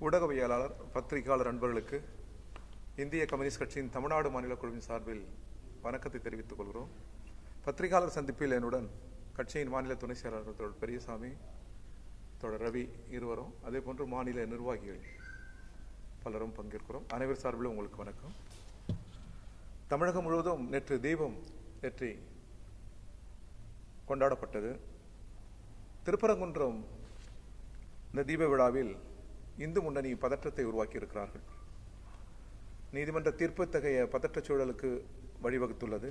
ஊடகவியலாளர் பத்திரிகையாளர் நண்பர்களுக்கு இந்திய கம்யூனிஸ்ட் கட்சியின் தமிழ்நாடு மாநில குழுவின் சார்பில் வணக்கத்தை தெரிவித்துக் கொள்கிறோம். பத்திரிகையாளர் சந்திப்பில் என்னுடன் கட்சியின் மாநில துணை செயலாளர் தோழர் பெரியசாமி, தோழர் ரவி இருவரும், அதே போன்று மாநில நிர்வாகிகள் பலரும் பங்கேற்கிறோம். அனைவர் சார்பிலும் உங்களுக்கு வணக்கம். தமிழகம் முழுவதும் நேற்று தீபம் ஏற்றி கொண்டாடப்பட்டது. திருப்பரங்குன்றம் இந்த தீப விழாவில் இந்து முன்னணி பதற்றத்தை உருவாக்கி இருக்கிறார்கள். நீதிமன்ற தீர்ப்பு இத்தகைய பதற்றச் சூழலுக்கு வழிவகுத்துள்ளது.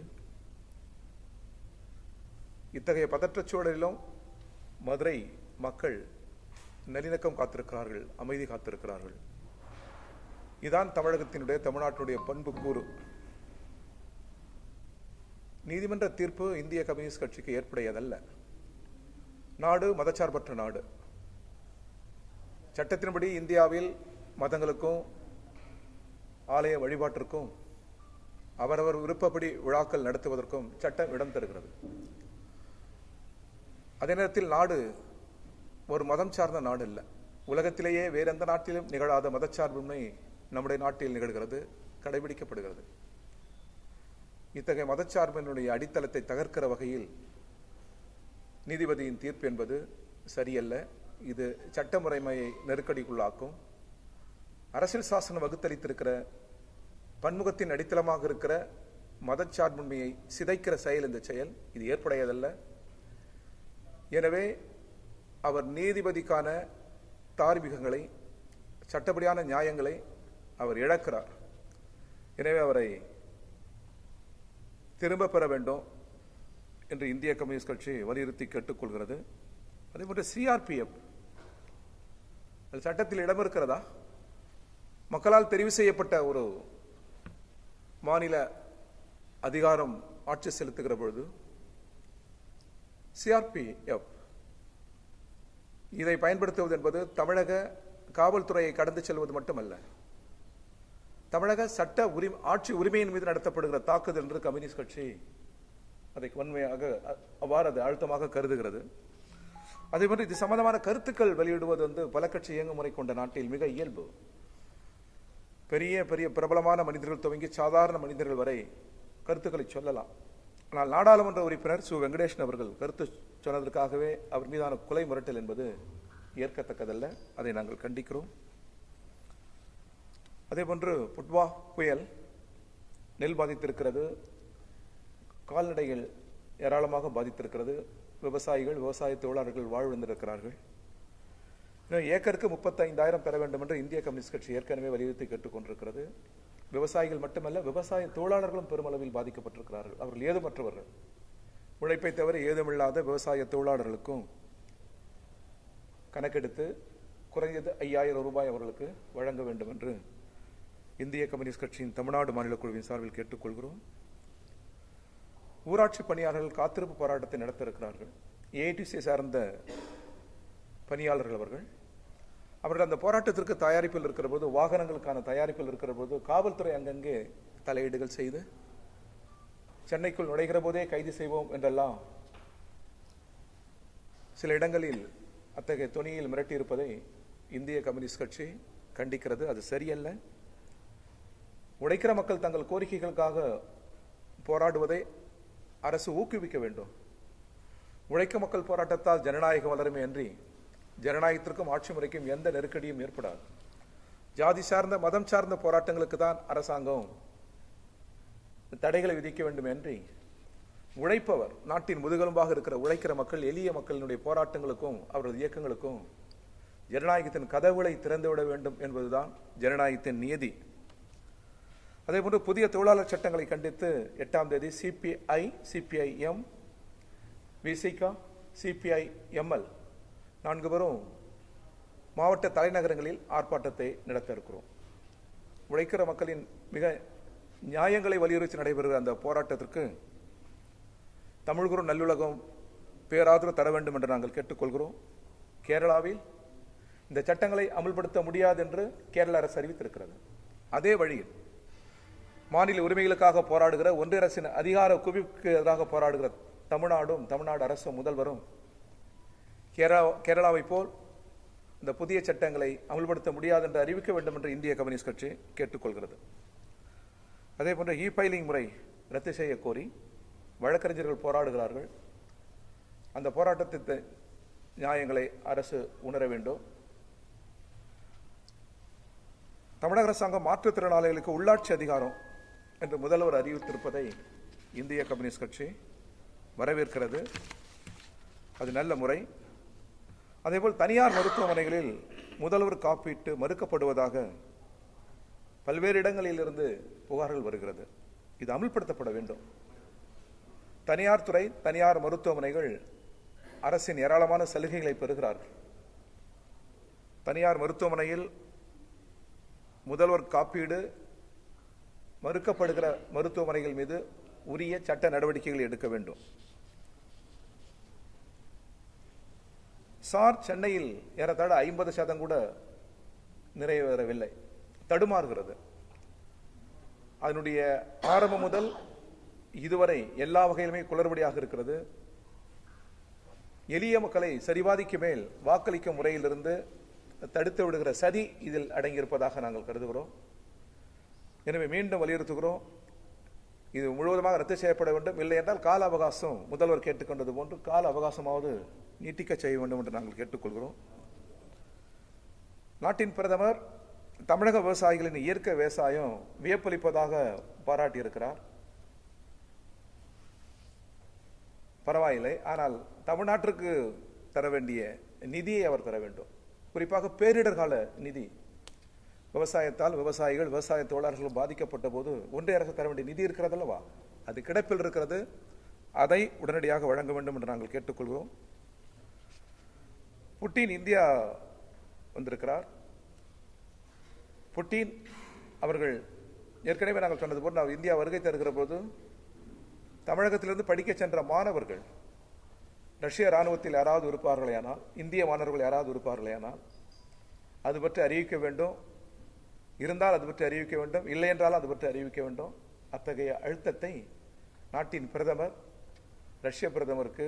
இத்தகைய பதற்றச் சூழலிலும் மதுரை மக்கள் நல்லிணக்கம் காத்திருக்கிறார்கள், அமைதி காத்திருக்கிறார்கள். இதுதான் தமிழகத்தினுடைய, தமிழ்நாட்டுடைய பண்பு கூறு. நீதிமன்ற தீர்ப்பு இந்திய கம்யூனிஸ்ட் கட்சிக்கு ஏற்புடையதல்ல. நாடு மதச்சார்பற்ற நாடு. சட்டத்தின்படி இந்தியாவில் மதங்களுக்கும் ஆலய வழிபாட்டிற்கும் அவரவர் விருப்பப்படி விழாக்கள் நடத்துவதற்கும் சட்டம் இடம் தருகிறது. அதே நேரத்தில் நாடு ஒரு மதம் சார்ந்த நாடு இல்லை. உலகத்திலேயே வேறு எந்த நாட்டிலும் நிகழாத மதச்சார்பின்மை நம்முடைய நாட்டில் நிகழ்கிறது, கடைபிடிக்கப்படுகிறது. இத்தகைய மதச்சார்பினுடைய அடித்தளத்தை தகர்க்கிற வகையில் நீதிபதியின் தீர்ப்பு என்பது சரியல்ல. இது சட்ட முறைமையை நெருக்கடிக்குள்ளாக்கும். அரசியல் சாசனம் வகுத்தளித்திருக்கிற பன்முகத்தின் அடித்தளமாக இருக்கிற மதச்சார்பின்மையை சிதைக்கிற செயல் இந்த செயல். இது ஏற்புடையதல்ல. எனவே அவர் நீதிபதிக்கான தார்மீகங்களை, சட்டப்படியான நியாயங்களை அவர் இழக்கிறார். எனவே அவரை திரும்ப பெற வேண்டும் என்று இந்திய கம்யூனிஸ்ட் கட்சி வலியுறுத்தி கேட்டுக்கொள்கிறது. அதேபோன்று சிஆர்பிஎஃப் சட்டத்தில் இடம் இருக்கிறதா? மக்களால் தெரிவு செய்யப்பட்ட ஒரு மாநில அதிகாரம் ஆட்சி செலுத்துகிற பொழுது சிஆர்பிஎஃப் இதை பயன்படுத்துவது என்பது தமிழக காவல்துறையை கடந்து செல்வது மட்டுமல்ல, தமிழக சட்ட ஆட்சி உரிமையின் மீது நடத்தப்படுகிற தாக்குதல் என்று கம்யூனிஸ்ட் கட்சி அதை வன்மையாக அவ்வாறு அதை அழுத்தமாக கருதுகிறது. அதேபோன்று இது சம்பந்தமான கருத்துக்கள் வெளியிடுவது பல கட்சி இயங்குமுறை கொண்ட நாட்டில் மிக இயல்பு. பெரிய பெரிய பிரபலமான மனிதர்கள் துவங்கி சாதாரண மனிதர்கள் வரை கருத்துக்களை சொல்லலாம். ஆனால் நாடாளுமன்ற உறுப்பினர் சு வெங்கடேசன் அவர்கள் கருத்து சொன்னதற்காகவே அவர் மீதான கொலை மிரட்டல் என்பது ஏற்கத்தக்கதல்ல. அதை நாங்கள் கண்டிக்கிறோம். அதேபோன்று புட்வா புயல் நெல் பாதித்திருக்கிறது, கால்நடைகள் ஏராளமாக பாதித்திருக்கிறது, விவசாயிகள், விவசாய தொழிலாளர்கள் வாழ்ந்திருக்கிறார்கள். ஏக்கருக்கு 35,000 பெற வேண்டும் என்று இந்திய கம்யூனிஸ்ட் கட்சி ஏற்கனவே வலியுறுத்தி கேட்டுக்கொண்டிருக்கிறது. விவசாயிகள் மட்டுமல்ல, விவசாய தொழிலாளர்களும் பெருமளவில் பாதிக்கப்பட்டிருக்கிறார்கள். அவர்கள் ஏதுமற்றவர்கள். உழைப்பை தவிர ஏதுமில்லாத விவசாய தொழிலாளர்களுக்கும் கணக்கெடுத்து குறைந்தது 5,000 ரூபாய் அவர்களுக்கு வழங்க வேண்டும் என்று இந்திய கம்யூனிஸ்ட் கட்சியின் தமிழ்நாடு மாநில குழுவின் சார்பில் கேட்டுக்கொள்கிறோம். ஊராட்சி பணியாளர்கள் காத்திருப்பு போராட்டத்தை நடத்த இருக்கிறார்கள். ஏஐடிசி சார்ந்த பணியாளர்கள் அவர்கள் அந்த போராட்டத்திற்கு தயாரிப்பில் இருக்கிற போது, வாகனங்களுக்கான தயாரிப்பில் இருக்கிற போது காவல்துறை அங்கங்கே தலையீடுகள் செய்து சென்னைக்குள் நுழைகிற போதே கைது செய்வோம் என்றெல்லாம் சில இடங்களில் அத்தகைய துணியில் மிரட்டியிருப்பதை இந்திய கம்யூனிஸ்ட் கட்சி கண்டிக்கிறது. அது சரியல்ல. உழைக்கிற மக்கள் தங்கள் கோரிக்கைகளுக்காக போராடுவதை அரசு ஊக்குவிக்க வேண்டும். உழைக்க மக்கள் போராட்டத்தால் ஜனநாயகம் வளருமே அன்றி ஜனநாயகத்திற்கும் ஆட்சி முறைக்கும் எந்த நெருக்கடியும் ஏற்படாது. ஜாதி சார்ந்த, மதம் சார்ந்த போராட்டங்களுக்கு தான் அரசாங்கம் தடைகளை விதிக்க வேண்டும் என்று உழைப்பவர், நாட்டின் முதுகெலும்பாக இருக்கிற உழைக்கிற மக்கள், எளிய மக்களினுடைய போராட்டங்களுக்கும் அவரது இயக்கங்களுக்கும் ஜனநாயகத்தின் கதவுகளை திறந்துவிட வேண்டும் என்பதுதான் ஜனநாயகத்தின் நியதி. அதேபோன்று புதிய தொழிலாளர் சட்டங்களை கண்டித்து 8ஆம் தேதி சிபிஐ, சிபிஐஎம், விசிகா, சிபிஐஎம்எல் 4 பேரும் மாவட்ட தலைநகரங்களில் ஆர்ப்பாட்டத்தை நடத்த இருக்கிறோம். உழைக்கிற மக்களின் மிக நியாயங்களை வலியுறுத்தி நடைபெறுகிற அந்த போராட்டத்திற்கு தமிழ்குரு நல்லுலகம் பேராதரவு தர வேண்டும் என்று நாங்கள் கேட்டுக்கொள்கிறோம். கேரளாவில் இந்த சட்டங்களை அமல்படுத்த முடியாது என்று கேரள அரசு அறிவித்திருக்கிறது. அதே வழியில் மாநில உரிமைகளுக்காக போராடுகிற, ஒன்றிய அரசின் அதிகார குவிப்புக்கு எதிராக போராடுகிற தமிழ்நாடு அரசும் முதல்வரும் கேரளாவை போல் இந்த புதிய சட்டங்களை அமல்படுத்த முடியாது என்று அறிவிக்க வேண்டும் என்று இந்திய கம்யூனிஸ்ட் கட்சி கேட்டுக்கொள்கிறது. அதே போன்ற இ ஃபைலிங் முறை ரத்து செய்ய கோரி வழக்கறிஞர்கள் போராடுகிறார்கள். அந்த போராட்டத்தின் நியாயங்களை அரசு உணர வேண்டும். தமிழக அரசாங்கம் மாற்றுத்திறனாளிகளுக்கு உள்ளாட்சி அதிகாரம் என்று முதல்வர் அறிவித்திருப்பதை இந்திய கம்யூனிஸ்ட் கட்சி வரவேற்கிறது. அது நல்ல முறை. அதேபோல் தனியார் மருத்துவமனைகளில் முதல்வர் காப்பீட்டு மறுக்கப்படுவதாக பல்வேறு இடங்களில் இருந்து புகார்கள் வருகிறது. இது அமல்படுத்தப்பட வேண்டும். தனியார் துறை, தனியார் மருத்துவமனைகள் அரசின் ஏராளமான சலுகைகளை பெறுகிறார்கள். தனியார் மருத்துவமனையில் முதல்வர் காப்பீடு மறுக்கப்படுகிற மருத்துவமனைகள் மீது உரிய சட்ட நடவடிக்கைகள் எடுக்க வேண்டும். சார் சென்னையில் ஏறத்தாழ 50% கூட நிறைவேறவில்லை, தடுமாறுகிறது. அதனுடைய ஆரம்பம் முதல் இதுவரை எல்லா வகையிலுமே குளறுபடியாக இருக்கிறது. எளிய மக்களை சரிவாதிக்கு மேல் வாக்களிக்கும் முறையிலிருந்து தடுத்து விடுகிற சதி இதில் அடங்கியிருப்பதாக நாங்கள் கருதுகிறோம். எனவே மீண்டும் வலியுறுத்துகிறோம், இது முழுவதுமாக ரத்து செய்யப்பட வேண்டும். இல்லை என்றால் கால அவகாசம் முதல்வர் கேட்டுக்கொண்டது போன்று கால அவகாசமாவது நீட்டிக்க செய்ய வேண்டும் என்று நாங்கள் கேட்டுக்கொள்கிறோம். நாட்டின் பிரதமர் தமிழக விவசாயிகளின் இயற்கை விவசாயம் வியப்பளிப்பதாக பாராட்டியிருக்கிறார். பரவாயில்லை. ஆனால் தமிழ்நாட்டிற்கு தர வேண்டிய நிதியை அவர் தர வேண்டும். குறிப்பாக பேரிடர் கால நிதி. விவசாயத்தால் விவசாயிகள், விவசாய தொழிலாளர்கள் பாதிக்கப்பட்ட போது ஒன்றிய அரசு தர வேண்டிய நிதி இருக்கிறது அல்லவா, அது கிடப்பில் இருக்கிறது. அதை உடனடியாக வழங்க வேண்டும் என்று நாங்கள் கேட்டுக்கொள்கிறோம். புட்டின் இந்தியா வந்திருக்கிறார். புட்டின் அவர்கள் ஏற்கனவே நாங்கள் சொன்னது போல் நான் இந்தியா வருகை தருகிற போது தமிழகத்திலிருந்து படிக்க சென்ற மாணவர்கள் ரஷ்ய இராணுவத்தில் யாராவது இருப்பார்களேயானால், இந்திய மாணவர்கள் யாராவது இருப்பார்களேயானால் அது பற்றி அறிவிக்க வேண்டும். இருந்தால் அது பற்றி அறிவிக்க வேண்டும், இல்லை என்றாலும் அது பற்றி அறிவிக்க வேண்டும். அத்தகைய அழுத்தத்தை நாட்டின் பிரதமர் ரஷ்ய பிரதமருக்கு,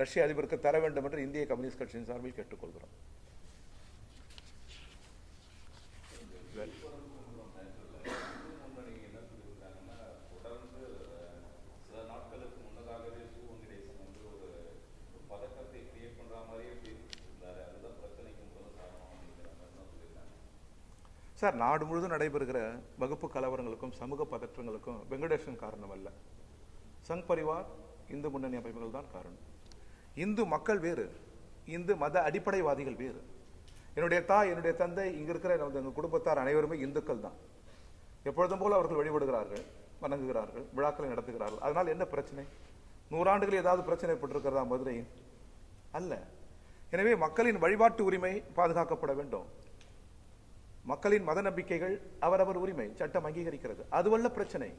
ரஷ்ய அதிபருக்கு தர வேண்டும் என்று இந்திய கம்யூனிஸ்ட் கட்சியின் சார்பில் கேட்டுக்கொள்கிறோம். சார், நாடு முழுவதும் நடைபெறுகிற வகுப்பு கலவரங்களுக்கும் சமூக பதற்றங்களுக்கும் வெங்கடேசன் காரணம் அல்ல, சங் பரிவார், இந்து முன்னணி அமைப்புகள் தான் காரணம். இந்து மக்கள் வேறு, இந்து மத அடிப்படைவாதிகள் வேறு. என்னுடைய தாய், என்னுடைய தந்தை, இங்க இருக்கிற எங்கள் குடும்பத்தார் அனைவருமே இந்துக்கள் தான். எப்பொழுதும் போல அவர்கள் வழிபடுகிறார்கள், வணங்குகிறார்கள், விழாக்களை நடத்துகிறார்கள். அதனால் என்ன பிரச்சனை? 100 ஆண்டுகள் ஏதாவது பிரச்சனை ஏற்பட்டிருக்கிறதா மதுரையில்? அல்ல. எனவே மக்களின் வழிபாட்டு உரிமை பாதுகாக்கப்பட வேண்டும். மக்களின் மத நம்பிக்கைகள் அவரவர் உரிமை, சட்டம் அங்கீகரிக்கிறது. அதுவல்ல பிரச்சனை.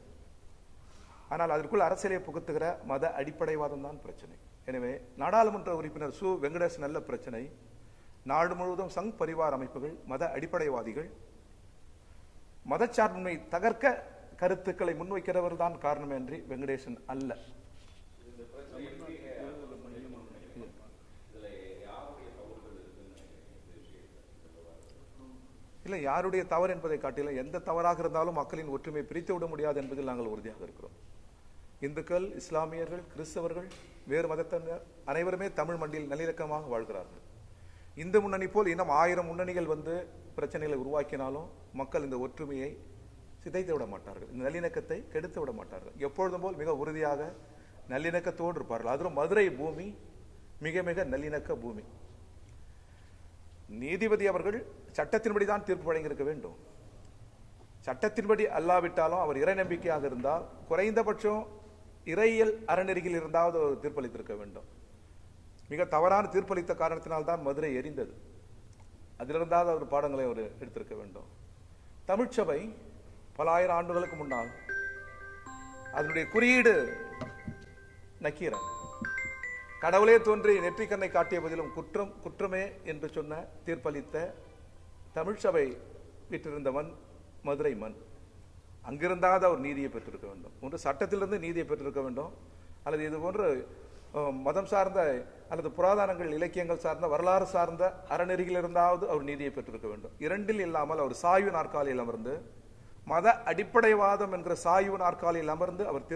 ஆனால் அதற்குள் அரசியலை புகுத்துகிற மத அடிப்படைவாதம் தான் பிரச்சனை. எனவே நாடாளுமன்ற உறுப்பினர் சு வெங்கடேசன் நல்ல பிரச்சனை. நாடு முழுவதும் சங் பரிவார் அமைப்புகள், மத அடிப்படைவாதிகள், மதச்சார்பின்மை தகர்க்க கருத்துக்களை முன்வைக்கிறவர் தான் காரணம் என்று வெங்கடேசன் அல்ல. இல்லை, யாருடைய தவறு என்பதை காட்டிலும் எந்த தவறாக இருந்தாலும் மக்களின் ஒற்றுமை பிரித்து விட முடியாது என்பதில் நாங்கள் உறுதியாக இருக்கிறோம். இந்துக்கள், இஸ்லாமியர்கள், கிறிஸ்தவர்கள், வேறு மதத்தினர் அனைவருமே தமிழ் மண்ணில் நல்லிணக்கமாக வாழ்கிறார்கள். இந்து முன்னணி போல் இன்னும் 1000 முன்னணிகள் வந்து பிரச்சனைகளை உருவாக்கினாலும் மக்கள் இந்த ஒற்றுமையை சிதைத்து விட மாட்டார்கள், இந்த நல்லிணக்கத்தை கெடுத்து விட மாட்டார்கள். எப்பொழுதும் போல் மிக உறுதியாக நல்லிணக்கத்தோடு இருப்பார்கள். அதுவும் மதுரை பூமி மிக மிக நல்லிணக்க பூமி. நீதிபதி அவர்கள் சட்டத்தின்படிதான் தீர்ப்பு வழங்கியிருக்க வேண்டும். சட்டத்தின்படி அல்லாவிட்டாலும் அவர் இறை நம்பிக்கையாக இருந்தால் குறைந்தபட்சம் இறையியல் அறநெறியில் இருந்தாவது தீர்ப்பளித்திருக்க வேண்டும். மிக தவறான தீர்ப்பளித்த காரணத்தினால்தான் மதுரை எரிந்தது. அதிலிருந்தாவது அவர் பாடங்களை அவர் எடுத்திருக்க வேண்டும். தமிழ்ச்சபை பல ஆயிரம் ஆண்டுகளுக்கு முன்னால் அதனுடைய குறியீடு நக்கீரன், கடவுளே தோன்றி நெற்றிக்கண்ணை காட்டிய பதிலும் குற்றம் குற்றமே என்று சொன்ன தீர்ப்பளித்த தமிழ்ச்சபை வீற்றிருந்த மண் மதுரை மண். அங்கிருந்தாவது அவர் நீதியை பெற்றிருக்க வேண்டும். ஒன்று சட்டத்திலிருந்து நீதியை பெற்றிருக்க வேண்டும், அல்லது இது போன்று மதம் சார்ந்த அல்லது புராதனங்கள், இலக்கியங்கள் சார்ந்த, வரலாறு சார்ந்த அறநெறியில் இருந்தாவது அவர் நீதியை பெற்றிருக்க வேண்டும். இரண்டில் இல்லாமல் அவர் சாய்வு நாற்காலியில் அமர்ந்து, மத அடிப்படைவாதம் என்கிற சாய்வு நாற்காலியில் அமர்ந்து அவர்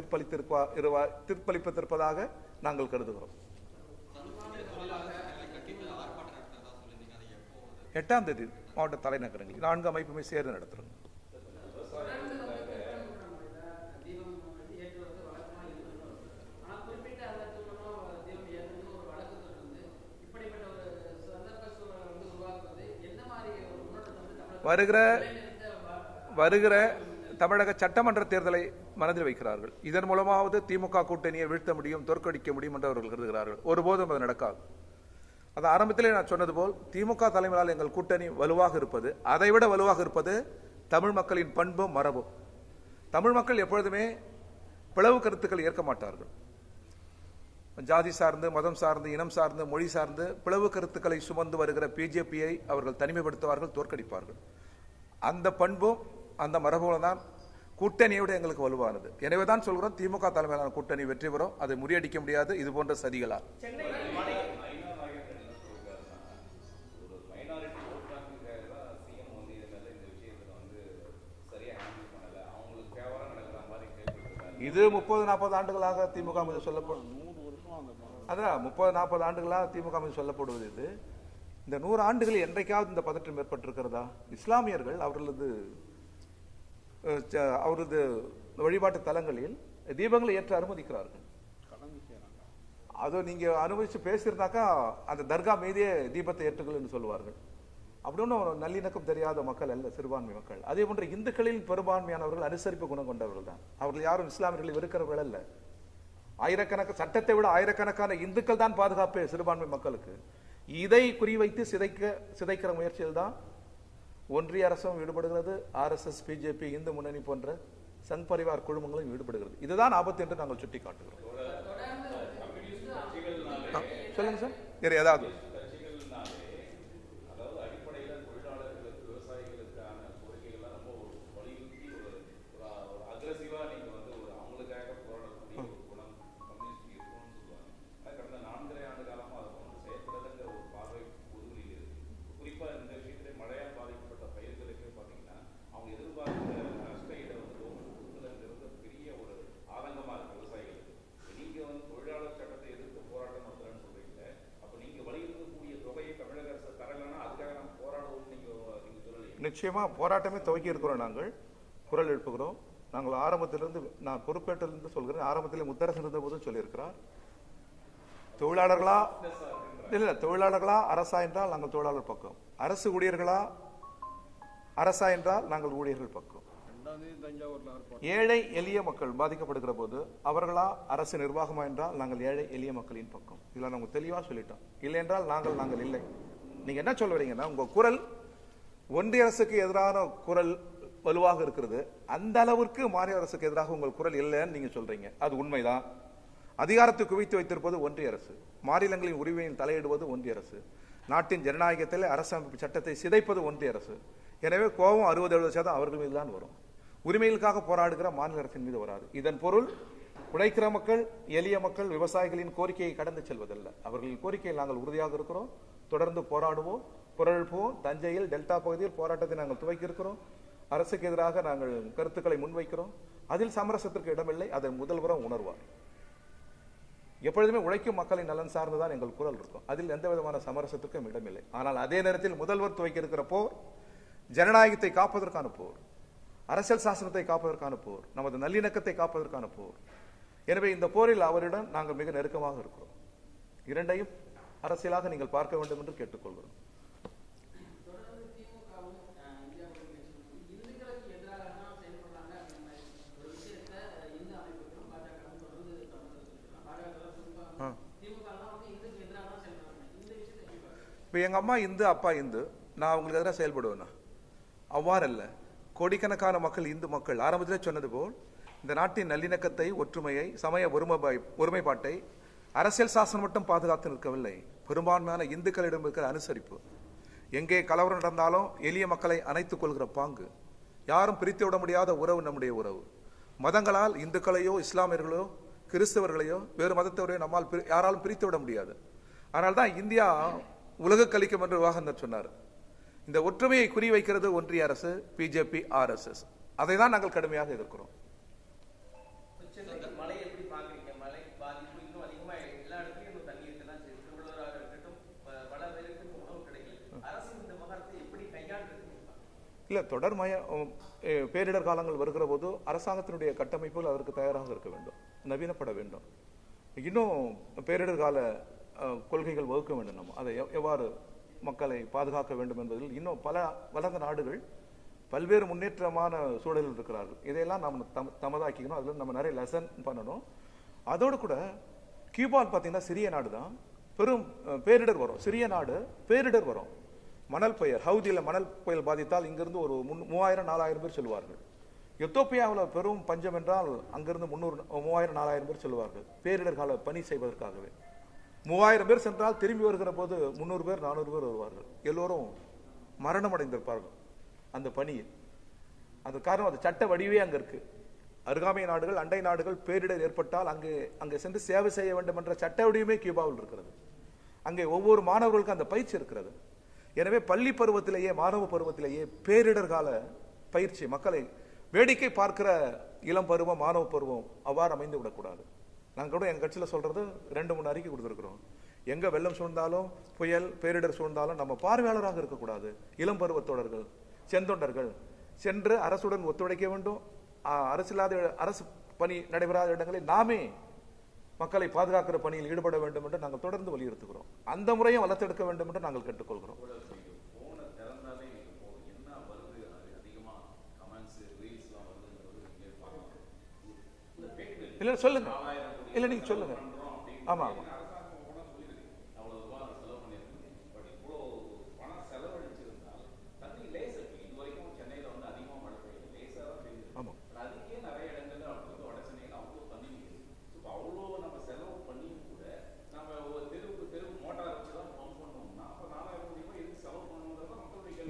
தீர்ப்பளித்திருப்பதாக நாங்கள் கருதுகிறோம். 8ஆம் தேதி மாவட்ட தலைநகரங்களில் 4 அமைப்புமே சேர்ந்து நடத்துறோம். வருகிற தமிழக சட்டமன்ற தேர்தலை மனதில் வைக்கிறார்கள். இதன் மூலமாவது திமுக கூட்டணியை வீழ்த்த முடியும், தோற்கடிக்க முடியும் என்று அவர்கள் கருதுகிறார்கள். ஒருபோதும் அது நடக்காது. அது ஆரம்பத்திலே நான் சொன்னது போல் திமுக தலைமையால் எங்கள் கூட்டணி வலுவாக இருப்பது, அதைவிட வலுவாக இருப்பது தமிழ் மக்களின் பண்பும் மரபும். தமிழ் மக்கள் எப்பொழுதுமே பிளவு கருத்துக்களை ஏற்க மாட்டார்கள். ஜாதி சார்ந்து, மதம் சார்ந்து, இனம் சார்ந்து, மொழி சார்ந்து பிளவு கருத்துக்களை சுமந்து வருகிற பிஜேபியை அவர்கள் தனிமைப்படுத்துவார்கள், தோற்கடிப்பார்கள். அந்த பண்பும் அந்த மரபும் தான் கூட்டணியோட எங்களுக்கு வலுவானது. எனவே தான் சொல்கிறோம், திமுக தலைமையிலான கூட்டணி வெற்றி பெறும். அதை முறியடிக்க முடியாது இது போன்ற சதிகளால். இது 30-40 ஆண்டுகளாக திமுக மீது சொல்லப்படும், அதான் 30-40 ஆண்டுகளாக திமுக மீது சொல்லப்படுவது. இது இந்த 100 ஆண்டுகளில் என்றைக்காவது இந்த பதற்றம் ஏற்பட்டிருக்கிறதா? இஸ்லாமியர்கள் அவரது வழிபாட்டு தலங்களில் தீபங்களை ஏற்ற அனுமதிக்கிறார்கள். அதை நீங்க அனுமதிச்சு பேசியிருந்தாக்கா அந்த தர்கா மீதே தீபத்தை ஏற்றுங்கள் சொல்லுவார்கள். அப்படின்னு நல்லிணக்கம் தெரியாத மக்கள் அல்ல சிறுபான்மை மக்கள். அதே போன்ற இந்துக்களில் பெரும்பான்மையானவர்கள் அனுசரிப்பு குணம் கொண்டவர்கள் தான். அவர்கள் யாரும் இஸ்லாமியர்களை வெறுக்கிறவர்கள் அல்ல. சட்டத்தை விட ஆயிரக்கணக்கான இந்துக்கள் தான் பாதுகாப்பு சிறுபான்மை மக்களுக்கு. இதை குறிவைத்து சிதைக்கிற முயற்சியில் தான் ஒன்றிய அரசும் ஈடுபடுகிறது. RSS, பிஜேபி, இந்து முன்னணி போன்ற சங் பரிவார் குழுமங்களும் ஈடுபடுகிறது. இதுதான் ஆபத்து என்று நாங்கள் சுட்டி காட்டுகிறோம். சொல்லுங்க சார், வேற ஏதாவது? நிச்சயமா போராட்டமே துவக்கி இருக்கிறோம். நாங்கள் குரல் எழுப்புகிறோம். நாங்கள் ஆரம்பத்திலிருந்து, நான் பொறுப்பேற்றிலிருந்து சொல்கிறேன், ஆரம்பத்தில் முத்தரசன் இருந்த போதும் சொல்லியிருக்கிறார், தொழிலாளர்களா அரசா என்றால் நாங்கள் தொழிலாளர் பக்கம், அரசு ஊழியர்களா அரசா என்றால் நாங்கள் ஊழியர்கள் பக்கம். ஏழை எளிய மக்கள் பாதிக்கப்படுகிற போது அவர்களா அரசு நிர்வாகமா என்றால் நாங்கள் ஏழை எளிய மக்களின் பக்கம். இதுல நாங்கள் தெளிவா சொல்லிட்டோம். இல்லை என்றால் நாங்கள் இல்லை. நீங்க என்ன சொல்ல வரீங்கன்னா, உங்க குரல் ஒன்றிய அரசுக்கு எதிரான குரல் வலுவாக இருக்கிறது, அந்த அளவிற்கு மாநில அரசுக்கு எதிராக உங்கள் குரல் இல்லைன்னு நீங்க சொல்றீங்க. அது உண்மைதான். அதிகாரத்தை குவித்து வைத்திருப்பது ஒன்றிய அரசு, மாநிலங்களின் உரிமையில் தலையிடுவது ஒன்றிய அரசு, நாட்டின் ஜனநாயகத்தில் அரசமைப்பு சட்டத்தை சிதைப்பது ஒன்றிய அரசு. எனவே கோபம் 60-70% அவர்கள் மீது தான் வரும். உரிமைகளுக்காக போராடுகிற மாநில அரசின் மீது வராது. இதன் பொருள் உழைக்கிற மக்கள், எளிய மக்கள், விவசாயிகளின் கோரிக்கையை கடந்து செல்வதல்ல. அவர்களின் கோரிக்கையில் நாங்கள் உறுதியாக இருக்கிறோம். தொடர்ந்து போராடுவோம், குரல் எழுப்புவோம். தஞ்சையில் டெல்டா பகுதியில் போராட்டத்தை நாங்கள் துவக்கி இருக்கிறோம். அரசுக்கு எதிராக நாங்கள் கருத்துக்களை முன்வைக்கிறோம். அதில் சமரசத்திற்கு இடமில்லை. அதை முதல்வரும் உணர்வார். எப்பொழுதுமே உழைக்கும் மக்களின் நலன் சார்ந்துதான் எங்கள் குரல் இருக்கும். அதில் எந்த விதமான சமரசத்திற்கும் இடமில்லை. ஆனால் அதே நேரத்தில் முதல்வர் துவக்கி இருக்கிற போர் ஜனநாயகத்தை காப்பதற்கான போர், அரசியல் சாசனத்தை காப்பதற்கான போர், நமது நல்லிணக்கத்தை காப்பதற்கான போர். எனவே இந்த போரில் அவரிடம் நாங்கள் மிக நெருக்கமாக இருக்கிறோம். இரண்டையும் அரசியலாக நீங்கள் பார்க்க வேண்டும் என்று கேட்டுக்கொள்கிறோம். இப்போ எங்க அம்மா இந்து, அப்பா இந்து, நான் உங்களுக்கு எதிராக செயல்படுவேன்னா? அவ்வாறு அல்ல. கோடிக்கணக்கான மக்கள் இந்து மக்கள். ஆரம்பத்திலே சொன்னது போல் இந்த நாட்டின் நல்லிணக்கத்தை, ஒற்றுமையை, சமய ஒருமைப்பாட்டை அரசியல் சாசனம் மட்டும் பாதுகாத்து நிற்கவில்லை. பெரும்பான்மையான இந்துக்களிடம் இருக்கிற அனுசரிப்பு, எங்கே கலவரம் நடந்தாலும் எளிய மக்களை அணைத்துக் கொள்கிற பாங்கு, யாரும் பிரித்து விட முடியாத உறவு நம்முடைய உறவு. மதங்களால் இந்துக்களையோ இஸ்லாமியர்களோ கிறிஸ்தவர்களையோ வேறு மதத்தவரையோ நம்மால் யாராலும் பிரித்து விட முடியாது. ஆனால் தான் இந்தியா உலக கலிக்கும் என்று விவாகரனர் சொன்னார். இந்த ஒற்றுமையை குறிவைக்கிறது ஒன்றிய அரசு, பிஜேபி, ஆர்எஸ்எஸ். அதை தான் நாங்கள் கடுமையாக எதிர்க்கிறோம். இல்லை, தொடர் பேரிடர் காலங்கள் வருகிற போது அரசாங்கத்தினுடைய கட்டமைப்புகள் அதற்கு தயாராக இருக்க வேண்டும், நவீனப்பட வேண்டும். இன்னும் பேரிடர் கால கொள்கைகள் வகுக்க வேண்டும். நம்ம அதை எவ்வாறு மக்களை பாதுகாக்க வேண்டும் என்பதில் இன்னும் பல வளர்ந்த நாடுகள் பல்வேறு முன்னேற்றமான சூழலில் இருக்கிறார்கள். இதையெல்லாம் நாம் தமதாக்கிக்கணும். அதில் நம்ம நிறைய லெசன் பண்ணணும். அதோடு கூட கியூபான்னு பார்த்தீங்கன்னா சிறிய நாடு தான், பெரும் பேரிடர் வரும். சிறிய நாடு, பேரிடர் வரும். மணல் புயல், ஹவுதியில் மணல் புயல் பாதித்தால் இங்கிருந்து ஒரு 3000-4000 பேர் செல்வார்கள். எத்தோப்பியாவில் பெரும் பஞ்சம் என்றால் அங்கிருந்து 3000-4000 பேர் செல்வார்கள் பேரிடர் கால பணி செய்வதற்காகவே. 3000 பேர் சென்றால் திரும்பி வருகிற போது 300 பேர் 400 பேர் வருவார்கள். எல்லோரும் மரணம் அடைந்திருப்பார்கள் அந்த பணியில். அது காரணம், அது சட்ட வடிவே அங்கே இருக்கு. அருகாமை நாடுகள், அண்டை நாடுகள் பேரிடர் ஏற்பட்டால் அங்கே சென்று சேவை செய்ய வேண்டும் என்ற சட்ட வடிவமே கியூபாவில் இருக்கிறது. அங்கே ஒவ்வொரு மாணவர்களுக்கும் அந்த பயிற்சி இருக்கிறது. எனவே பள்ளி பருவத்திலேயே, மாணவ பருவத்திலேயே பேரிடர் கால பயிற்சி, மக்களை வேடிக்கை பார்க்கிற இளம் பருவம், மாணவ பருவம் அவ்வாறு அமைந்து விடக்கூடாது. நாங்கள் கூட எங்கள் கட்சியில் சொல்றது 2-3 அறிக்கை கொடுத்துருக்கிறோம். எங்க வெள்ளம் சூழ்ந்தாலும், புயல் பேரிடர் சூழ்ந்தாலும் நம்ம பார்வையாளராக இருக்கக்கூடாது. இளம் பருவத்தோடர்கள், செந்தொண்டர்கள் சென்று அரசுடன் ஒத்துழைக்க வேண்டும். அரசு பணி நடைபெறாத இடங்களில் நாமே மக்களை பாதுகாக்கிற பணியில் ஈடுபட வேண்டும் என்று நாங்கள் தொடர்ந்து வலியுறுத்துகிறோம். அந்த முறையை வளர்த்தெடுக்க வேண்டும் என்று நாங்கள் கேட்டுக்கொள்கிறோம். இல்ல சொல்லுங்க, இல்ல நீங்க சொல்லுங்க. ஆமா ஆமா,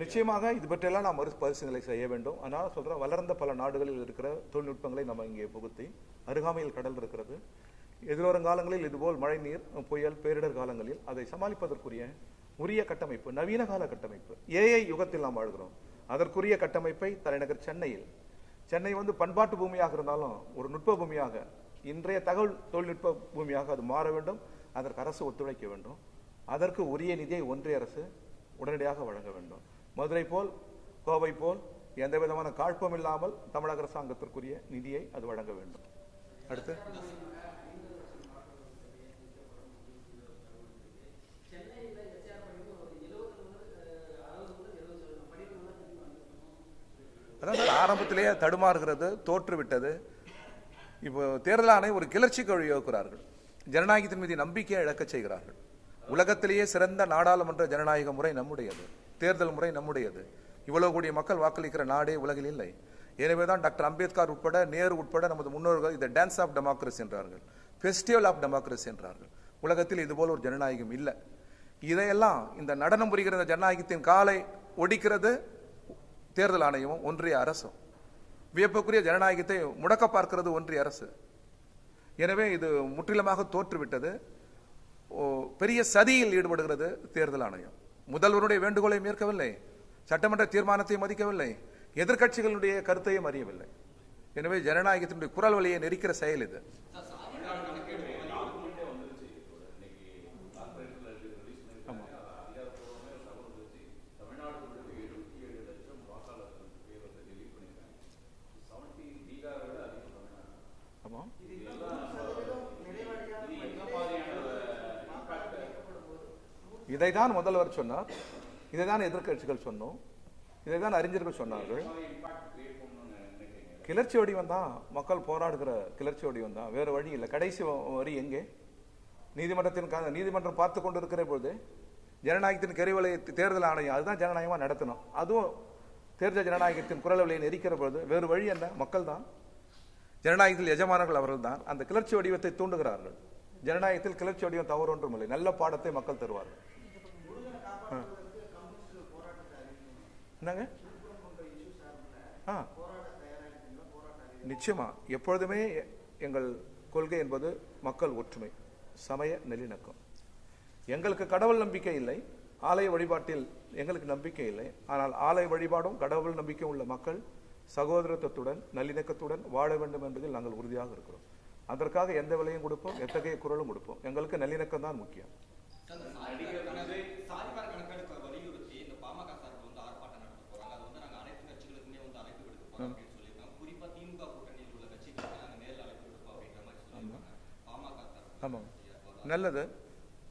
நிச்சயமாக இது பற்றியெல்லாம் நாம் மறுபரிசீலனை செய்ய வேண்டும். அதனால சொல்றேன், வளர்ந்த பல நாடுகளில் இருக்கிற தொழில்நுட்பங்களை நம்ம இங்கே புகுத்தி, அருகாமையில் கடல் இருக்கிறது, எதிர்வருங்காலங்களில் இதுபோல் மழை நீர், புயல், பேரிடர் காலங்களில் அதை சமாளிப்பதற்குரிய உரிய கட்டமைப்பு, நவீன கால கட்டமைப்பு, ஏஐ யுகத்தில் நாம் வாழ்கிறோம். அதற்குரிய கட்டமைப்பை தலைநகர் சென்னை பண்பாட்டு பூமியாக இருந்தாலும் ஒரு நுட்ப பூமியாக, இன்றைய தகவல் தொழில்நுட்ப பூமியாக அது மாற வேண்டும். அதற்கு அரசு ஒத்துழைக்க வேண்டும். அதற்கு உரிய நிதியை ஒன்றிய அரசு உடனடியாக வழங்க வேண்டும். மதுரை போல், கோவை போல் எந்த விதமான காழ்ப்பும் இல்லாமல் தமிழக அரசாங்கத்திற்குரிய நிதியை அது வழங்க வேண்டும். அடுத்து ஆரம்பத்திலேயே தடுமாறுகிறது, தோற்றுவிட்டது. இப்போ தேர்தல் ஆணையம் ஒரு கிளர்ச்சிக்கு வழிவகுக்கிறார்கள். ஜனநாயகத்தின் மீது நம்பிக்கையை இழக்க செய்கிறார்கள். உலகத்திலேயே சிறந்த நாடாளுமன்ற ஜனநாயக முறை நம்முடையது, தேர்தல் முறை நம்முடையது. இவ்வளவு கூடிய மக்கள் வாக்களிக்கிற நாடே உலகில் இல்லை. எனவேதான் டாக்டர் அம்பேத்கர் உட்பட, நேரு உட்பட நமது முன்னோர்கள் இதை டான்ஸ் ஆஃப் டெமோக்ரஸி என்றார்கள், ஃபெஸ்டிவல் ஆஃப் டெமோக்ரஸி என்றார்கள். உலகத்தில் இதுபோல் ஒரு ஜனநாயகம் இல்லை. இதையெல்லாம் இந்த நடனம் புரிகிற ஜனநாயகத்தின் காலை ஒடிக்கிறது தேர்தல் ஆணையமும் ஒன்றிய அரசும். வியப்புக்குரிய ஜனநாயகத்தை முடக்க பார்க்கிறது ஒன்றிய அரசு. எனவே இது முற்றிலுமாக தோற்றுவிட்டது. பெரிய சதியில் ஈடுபடுகிறது தேர்தல் ஆணையம். முதல்வருடைய வேண்டுகோளை ஏற்கவில்லை, சட்டமன்ற தீர்மானத்தை மதிக்கவில்லை, எதிர்கட்சிகளுடைய கருத்தையும் அறியவில்லை. எனவே ஜனநாயகத்தினுடைய குரல் வழியை நெரிக்கிற செயல் இது. இதைதான் முதல்வர் சொன்னார், இதைதான் எதிர்கட்சிகள் சொன்னோம், இதைதான் அறிஞர்கள் சொன்னார்கள். கிளர்ச்சி வடிவம் தான், மக்கள் போராடுகிற கிளர்ச்சி வடிவம் தான், வேற வழி இல்லை. கடைசி வரி எங்கே? நீதிமன்றம் பார்த்து கொண்டு இருக்கிற பொழுது ஜனநாயகத்தின் கருவலை தேர்தல் ஆணையம் அதுதான் ஜனநாயகமா நடத்தணும். அதுவும் தேர்தல் ஜனநாயகத்தின் குரல் வழியை நெரிக்கிற பொழுது வேறு வழி என்ன? மக்கள் தான் ஜனநாயகத்தில் எஜமானர்கள், அவர்கள் தான் அந்த கிளர்ச்சி வடிவத்தை தூண்டுகிறார்கள். ஜனநாயகத்தில் கிளர்ச்சி வடிவம் தவறு ஒன்றும் இல்லை. நல்ல பாடத்தை மக்கள் தருவார்கள். என்னங்க? நிச்சயமா எப்பொழுதுமே எங்கள் கொள்கை என்பது மக்கள் ஒற்றுமை, சமய நல்லிணக்கம். எங்களுக்கு கடவுள் நம்பிக்கை இல்லை, ஆலய வழிபாட்டில் எங்களுக்கு நம்பிக்கை இல்லை. ஆனால் ஆலய வழிபாடும் கடவுள் நம்பிக்கை உள்ள மக்கள் சகோதரத்துடன் நல்லிணக்கத்துடன் வாழ வேண்டும் என்பதில் நாங்கள் உறுதியாக இருக்கிறோம். அதற்காக எந்த விலையும் கொடுப்போம், எத்தகைய குரலும் கொடுப்போம். எங்களுக்கு நல்லிணக்கம் தான் முக்கியம். ஆமாம், நல்லது.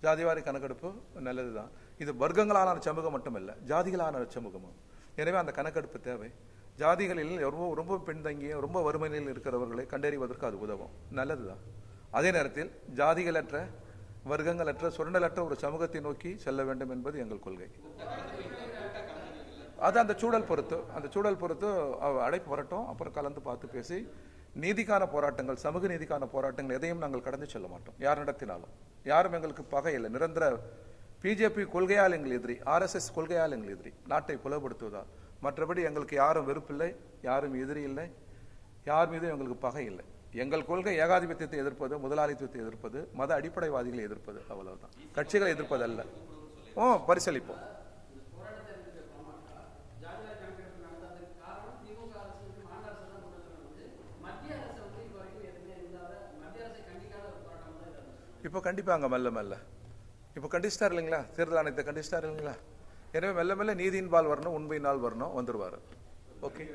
ஜாதிவாரி கணக்கெடுப்பு நல்லது தான். இது வர்க்கங்களான சமூகம் மட்டுமல்ல, ஜாதிகளான சமூகமும். எனவே அந்த கணக்கெடுப்பு தேவை. ஜாதிகளில் ரொம்ப பின்தங்கிய ரொம்ப வறுமையில் இருக்கிறவர்களை கண்டறிவதற்கு அது உதவும். நல்லது தான். அதே நேரத்தில் ஜாதிகளற்ற வர்க்கங்களற்ற சுரண்டலற்ற ஒரு சமூகத்தை நோக்கி செல்ல வேண்டும் என்பது எங்கள் கொள்கை. அது அந்த சூழல் பொறுத்து அழைப்பு வரட்டும். அப்புறம் கலந்து பார்த்து பேசி நீதிக்கான போராட்டங்கள், சமூக நீதிக்கான போராட்டங்கள் எதையும் நாங்கள் கடந்து செல்ல மாட்டோம். யார் நடத்தினாலும் யாரும் எங்களுக்கு பகை இல்லை. நிரந்தர பிஜேபி கொள்கையால் எங்கள் எதிரி, RSS கொள்கையால் எங்கள் எதிரி, நாட்டை புலப்படுத்துவதால். மற்றபடி எங்களுக்கு யாரும் வெறுப்பில்லை, யாரும் எதிரி இல்லை, யார் மீதும் எங்களுக்கு பகை இல்லை. எங்கள் கொள்கை ஏகாதிபத்தியத்தை எதிர்ப்பது, முதலாளித்துவத்தை எதிர்ப்பது, மத அடிப்படைவாதிகளை எதிர்ப்பது, அவ்வளவுதான். கட்சிகளை எதிர்ப்பது அல்ல. பரிசீலிப்போம். இப்போ கண்டிப்பாங்க, மெல்ல இப்போ கண்டிஸ்டார் இல்லைங்களா, தேர்தல் ஆணையத்தை கண்டிஸ்டார் இல்லைங்களா. எனவே மெல்ல மெல்ல நீதியின் பால் வரணும், உண்மையினால் வரணும், வந்துருவாரு. ஓகே.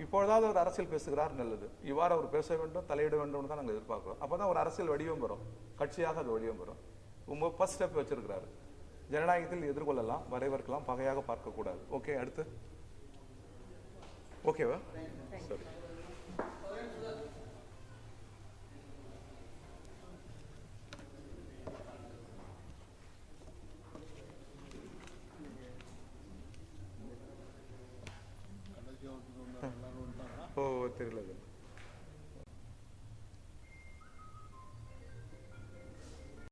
இப்பொழுதாவது ஒரு அரசியல் பேசுகிறார், நல்லது. இவ்வாறு அவர் பேச வேண்டும், தலையிட வேண்டும் தான் நாங்கள் எதிர்பார்க்கிறோம். அப்போதான் ஒரு அரசியல் வடிவம் வரும், கட்சியாக அது வடிவம் வரும். ஃபர்ஸ்ட் ஸ்டெப் வச்சிருக்கிறாரு. ஜனநாயகத்தில் எதிர்கொள்ளலாம், வரைவர்க்கலாம், பகையாக பார்க்கக்கூடாது. ஓகே, அடுத்து. ஓகேவா? சரி. தெரியல.